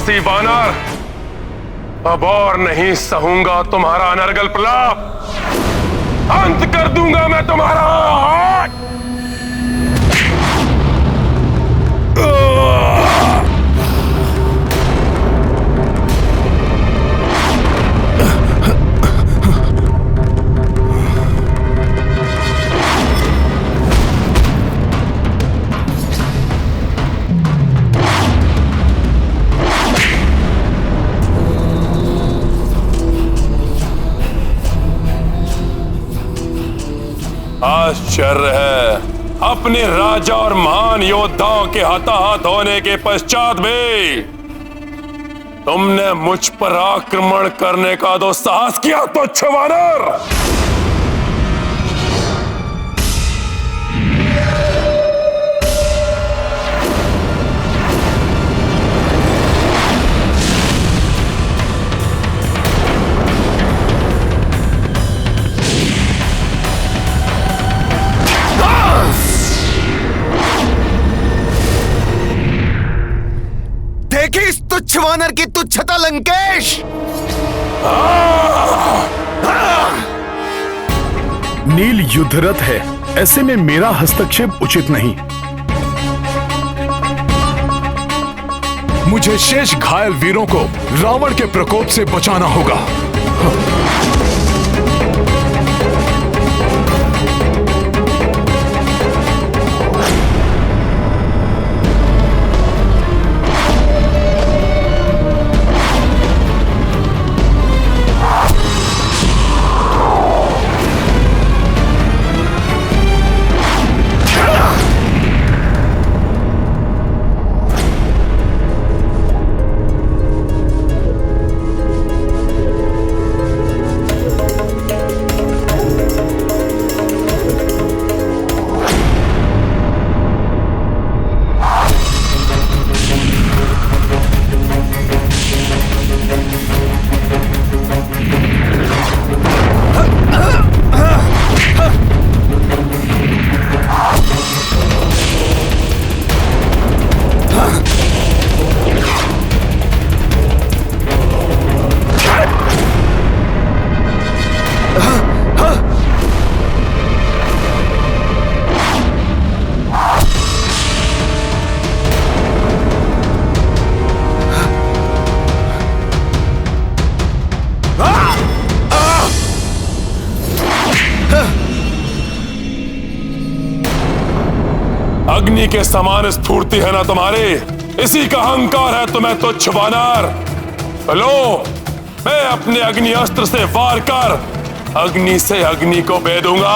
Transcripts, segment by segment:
साहसी वानर, अब और नहीं सहूंगा तुम्हारा अनर्गल प्रलाप। अंत कर दूंगा मैं तुम्हारा। आश्चर्य है, अपने राजा और महान योद्धाओं के हताहत होने के पश्चात भी तुमने मुझ पर आक्रमण करने का दुस्साहस किया, तुच्छ वानर। इस तुच्छ वानर की तुच्छता लंकेश। नील युद्धरत है, ऐसे में मेरा हस्तक्षेप उचित नहीं। मुझे शेष घायल वीरों को रावण के प्रकोप से बचाना होगा। अग्नि के समान स्फूर्ति है ना तुम्हारी, इसी का अहंकार है तुम्हें, तुच्छ वानर। लो, मैं अपने अग्नि अस्त्र से वार कर अग्नि से अग्नि को भेदूंगा।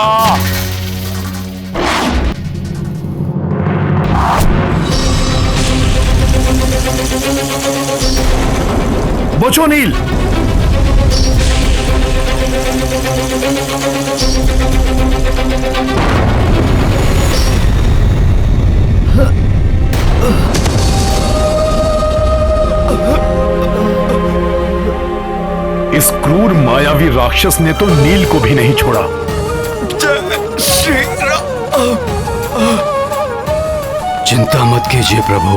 बचो नील। इस क्रूर मायावी राक्षस ने तो नील को भी नहीं छोड़ा। चिंता मत कीजिए प्रभु,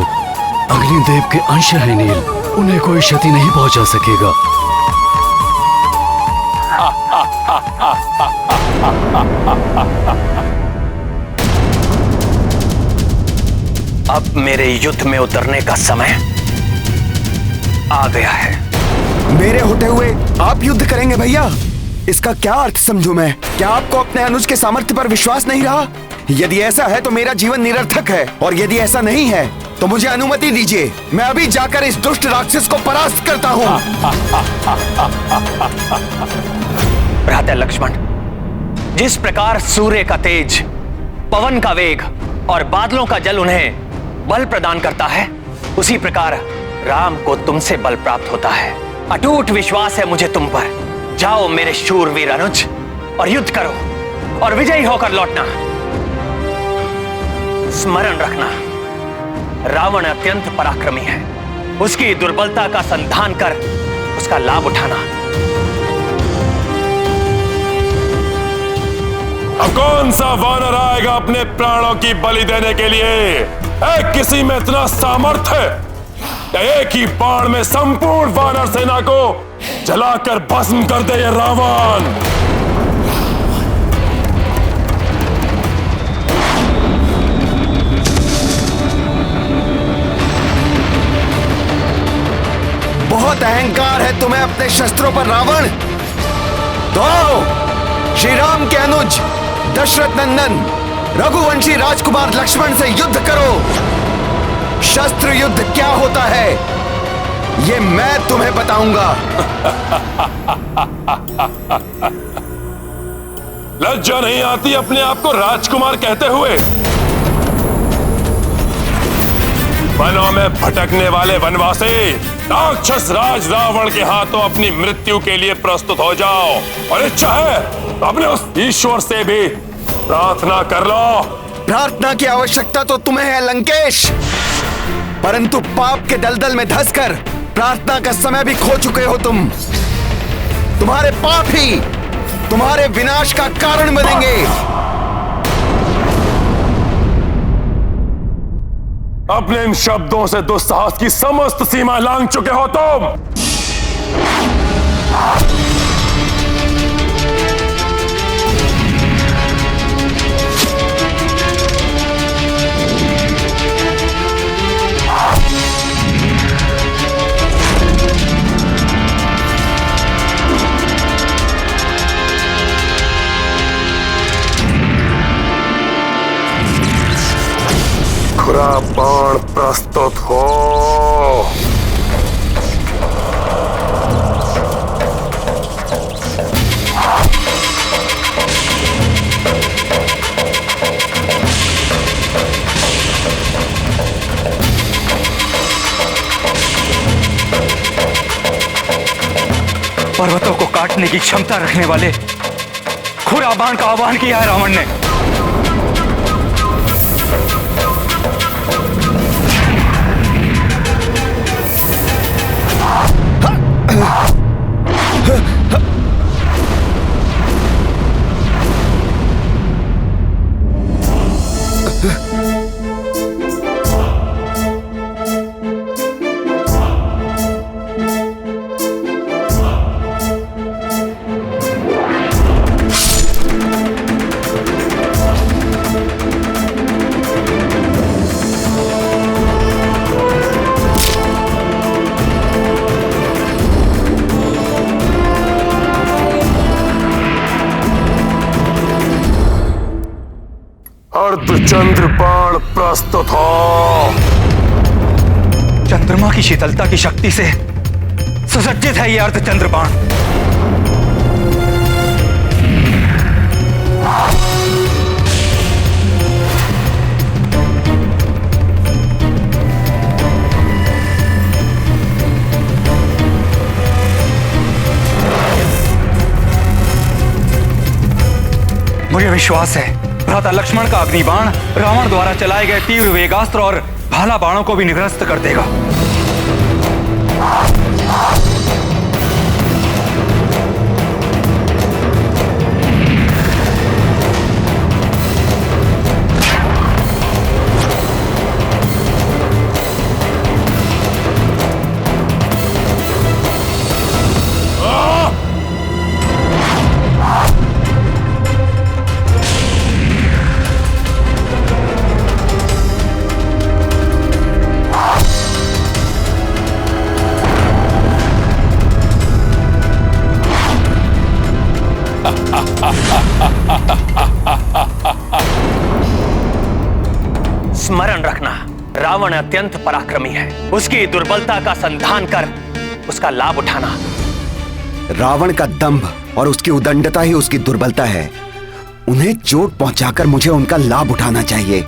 अग्निदेव के अंश है नील, उन्हें कोई क्षति नहीं पहुंचा सकेगा। अब मेरे युद्ध में उतरने का समय आ गया है। मेरे होते हुए आप युद्ध करेंगे भैया? इसका क्या अर्थ समझूं मैं? क्या आपको अपने अनुज के सामर्थ्य पर विश्वास नहीं रहा? यदि ऐसा है तो मेरा जीवन निरर्थक है, और यदि ऐसा नहीं है तो मुझे अनुमति दीजिए, मैं अभी जाकर इस दुष्ट राक्षस को परास्त करता हूँ। भ्राता लक्ष्मण, जिस प्रकार सूर्य का तेज, पवन का वेग और बादलों का जल उन्हें बल प्रदान करता है, उसी प्रकार राम को तुमसे बल प्राप्त होता है। अटूट विश्वास है मुझे तुम पर। जाओ मेरे शूरवीर अनुज, और युद्ध करो और विजयी होकर लौटना। स्मरण रखना, रावण अत्यंत पराक्रमी है, उसकी दुर्बलता का संधान कर उसका लाभ उठाना। अब कौन सा वानर आएगा अपने प्राणों की बलि देने के लिए? किसी में इतना सामर्थ्य या एक ही बाण में संपूर्ण वानर सेना को जलाकर भस्म कर दे ये रावण। बहुत अहंकार है तुम्हें अपने शस्त्रों पर रावण। तो श्री राम के अनुज दशरथ नंदन रघुवंशी राजकुमार लक्ष्मण से युद्ध करो। शस्त्र युद्ध क्या होता है ये मैं तुम्हें बताऊंगा। लज्जा नहीं आती अपने आप को राजकुमार कहते हुए? वनों में भटकने वाले वनवासी, राक्षस राज रावण के हाथों अपनी मृत्यु के लिए प्रस्तुत हो जाओ, और इच्छा है तो अपने उस ईश्वर से भी प्रार्थना कर लो। प्रार्थना की आवश्यकता तो तुम्हें है लंकेश, परंतु पाप के दलदल में धंसकर प्रार्थना का समय भी खो चुके हो तुम। तुम्हारे पाप ही तुम्हारे विनाश का कारण बनेंगे। अपने इन शब्दों से दुस्साहस की समस्त सीमा लांघ चुके हो तुम। खुरा बाण प्रस्तुत हो। पर्वतों को काटने की क्षमता रखने वाले खुरा बाण का आह्वान किया है रावण ने। अर्धचंद्र बाण प्रस्तुत हो। चंद्रमा की शीतलता की शक्ति से सुसज्जित है यह अर्धचंद्र बाण। मुझे विश्वास है भ्राता लक्ष्मण का अग्निबाण रावण द्वारा चलाए गए तीव्र वेगास्त्र और भाला बाणों को भी निरस्त कर देगा। स्मरण रखना, रावण अत्यंत पराक्रमी है। उसकी दुर्बलता का संधान कर उसका लाभ उठाना। रावण का दंभ और उसकी उदंडता ही उसकी दुर्बलता है। उन्हें चोट पहुंचाकर मुझे उनका लाभ उठाना चाहिए।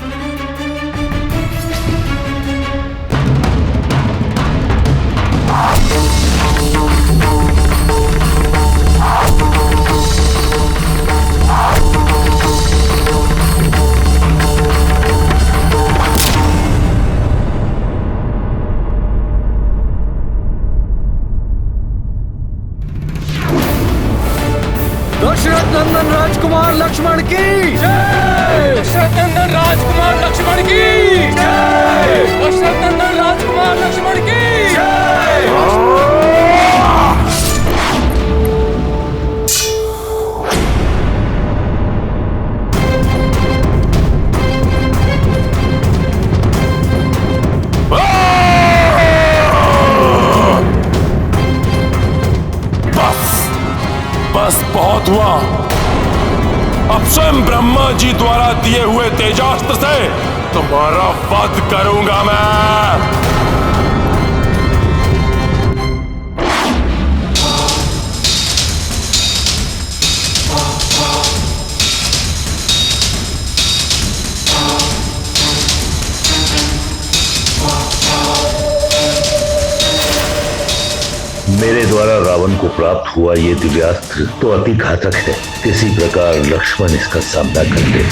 दशरथ नंदन राजकुमार लक्ष्मण की जय। दशरथ नंदन राजकुमार लक्ष्मण की जय। दशरथ नंदन राजकुमार लक्ष्मण की स्वयं ब्रह्मा जी द्वारा दिए हुए तेजास्त्र से तुम्हारा वध करूंगा मैं। मेरे द्वारा रावण को प्राप्त हुआ ये दिव्यास्त्र तो अति घातक है। किसी प्रकार लक्ष्मण इसका सामना कर ले।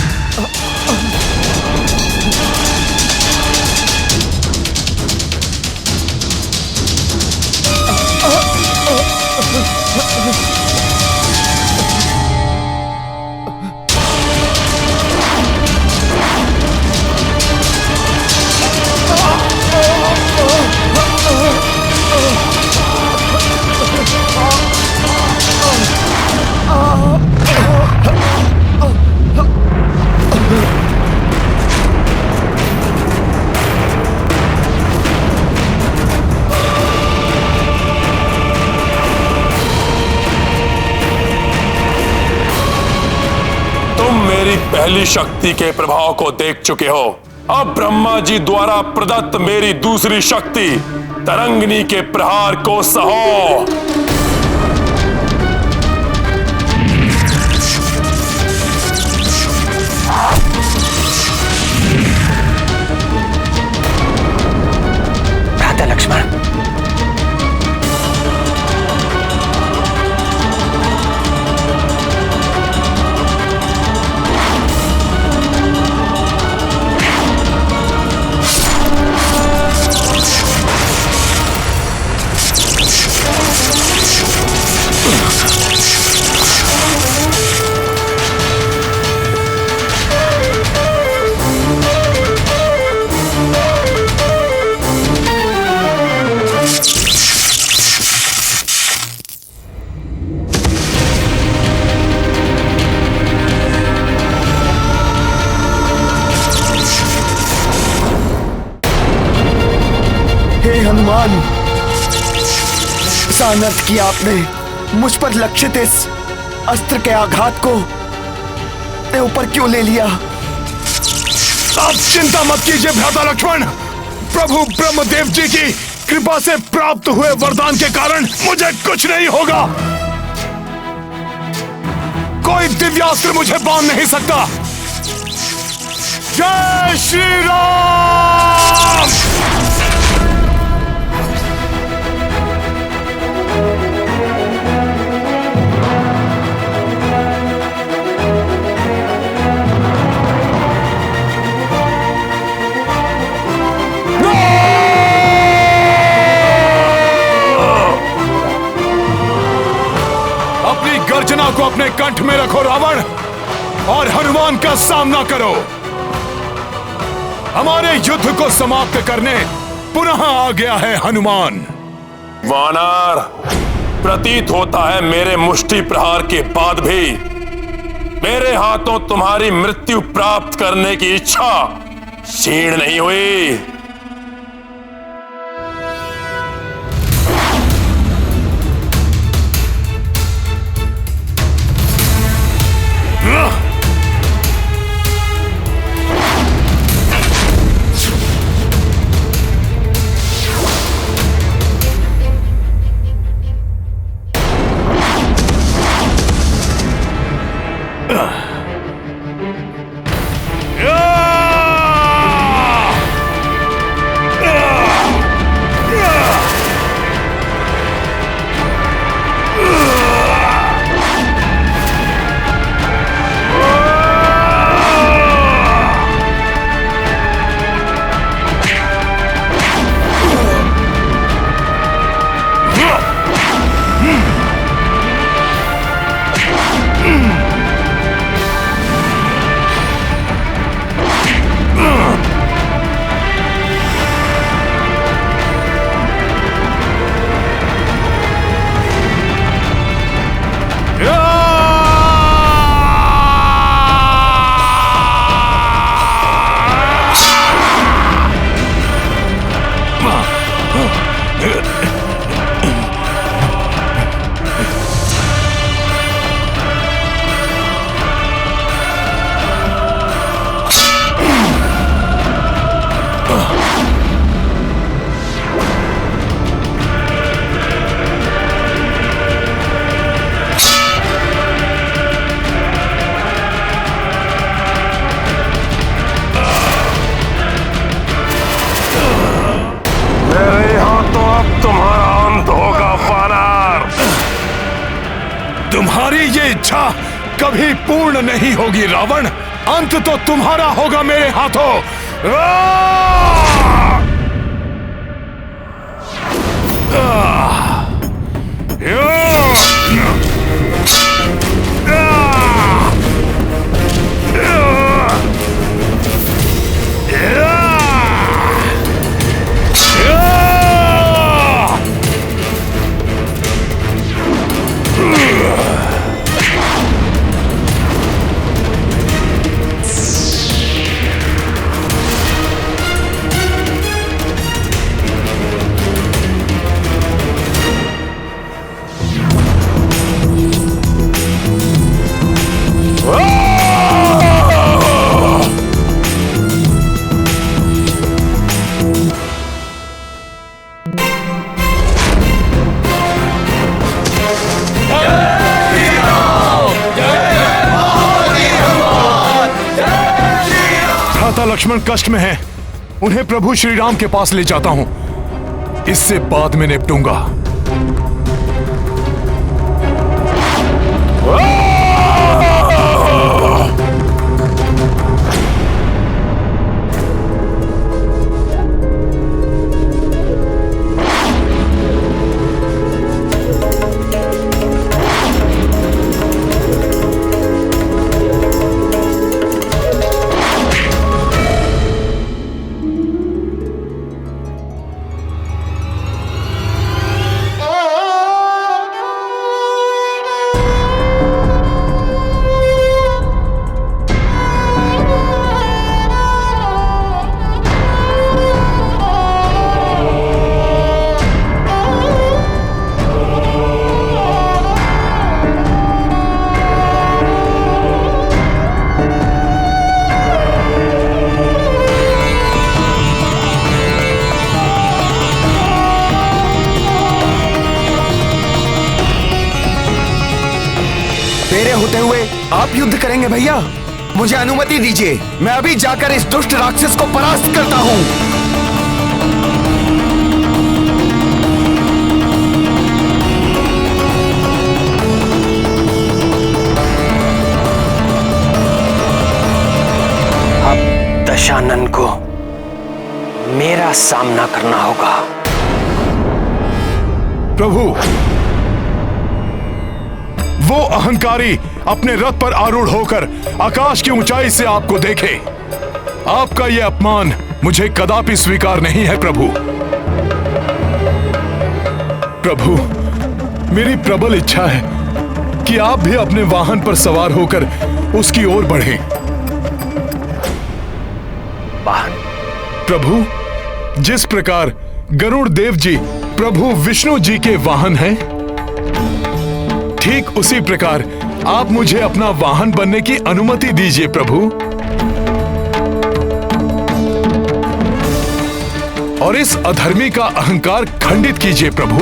पहली शक्ति के प्रभाव को देख चुके हो। अब ब्रह्मा जी द्वारा प्रदत्त मेरी दूसरी शक्ति तरंगिनी के प्रहार को सहो। भ्राता लक्ष्मण, हनुमान, ऐसा अनर्थ किया आपने। मुझ पर लक्षित इस अस्त्र के आघात को ऊपर क्यों ले लिया? आप चिंता मत कीजिए भ्राता लक्ष्मण। प्रभु ब्रह्मदेव जी की कृपा से प्राप्त हुए वरदान के कारण मुझे कुछ नहीं होगा। कोई दिव्यास्त्र मुझे बांध नहीं सकता। जय श्री राम। गर्जना को अपने कंठ में रखो रावण, और हनुमान का सामना करो। हमारे युद्ध को समाप्त करने पुनः आ गया है हनुमान। वानर, प्रतीत होता है मेरे मुष्टि प्रहार के बाद भी मेरे हाथों तुम्हारी मृत्यु प्राप्त करने की इच्छा क्षीण नहीं हुई। कभी पूर्ण नहीं होगी रावण। अंत तो तुम्हारा होगा मेरे हाथों। लक्ष्मण कष्ट में हैं। उन्हें प्रभु श्री राम के पास ले जाता हूं। इससे बाद में निपटूंगा। मेरे होते हुए आप युद्ध करेंगे भैया? मुझे अनुमति दीजिए, मैं अभी जाकर इस दुष्ट राक्षस को परास्त करता हूं। अब दशानन को मेरा सामना करना होगा। प्रभु, वो अहंकारी अपने रथ पर आरूढ़ होकर आकाश की ऊंचाई से आपको देखे। आपका यह अपमान मुझे कदापि स्वीकार नहीं है प्रभु। प्रभु, मेरी प्रबल इच्छा है कि आप भी अपने वाहन पर सवार होकर उसकी ओर बढ़ें। वाहन? प्रभु, जिस प्रकार गरुड़ देव जी प्रभु विष्णु जी के वाहन हैं, ठीक उसी प्रकार आप मुझे अपना वाहन बनने की अनुमति दीजिए प्रभु। और इस अधर्मी का अहंकार खंडित कीजिए प्रभु।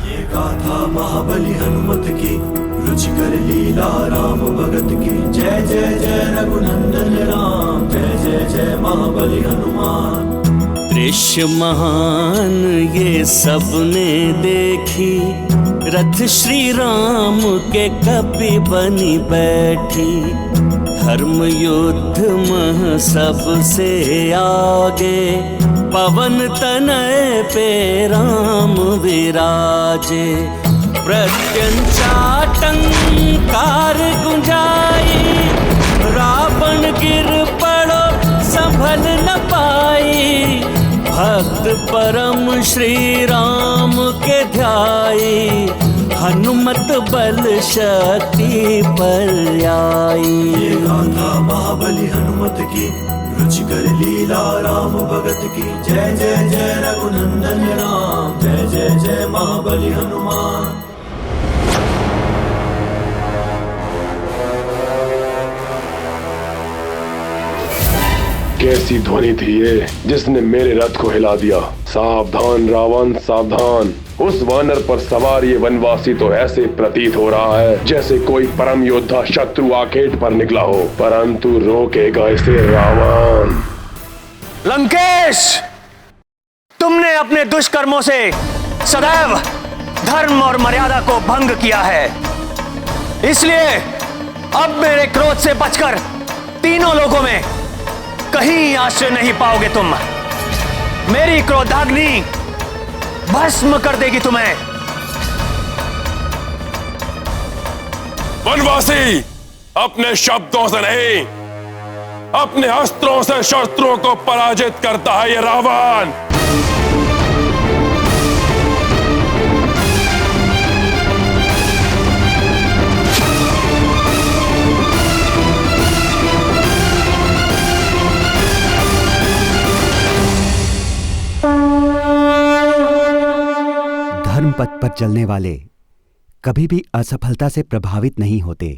ये गाथा महाबली हनुमत की, रुचिकर लीला राम भगत की। जय जय जय रघुनंदन राम, जय जय जय महाबली हनुमान। दृश्य महान ये सबने देखी, रथ श्री राम के कपि बनी बैठी। धर्म युद्ध मह सबसे आगे, पवन तनय पे राम विराजे। प्रत्यंचाटंकार गुंजाई, रावण गिर पड़ो संभल न पाई। भक्त परम श्री राम के ध्याई, हनुमत बल शक्ति पर आई। ये गाथा महाबली हनुमत की, रुचिकर लीला राम भगत की। जय जय जय रघुनंदन राम, जय जय जय महाबली हनुमान। कैसी ध्वनि थी ये जिसने मेरे रथ को हिला दिया। सावधान रावण सावधान, उस वानर पर सवार ये वनवासी तो ऐसे प्रतीत हो रहा है जैसे कोई परम योद्धा शत्रु आखेट पर निकला हो, परंतु रोकेगा इसे रावण। लंकेश, तुमने अपने दुष्कर्मों से सदैव धर्म और मर्यादा को भंग किया है। इसलिए अब मेरे क्रोध से बचकर तीनों लोगों में कहीं आश्रय नहीं पाओगे तुम। मेरी क्रोधाग्नि भस्म कर देगी तुम्हें। वनवासी अपने शब्दों से नहीं, अपने अस्त्रों से शत्रुओं को पराजित करता है ये रावण। धर्म पथ पर चलने वाले कभी भी असफलता से प्रभावित नहीं होते।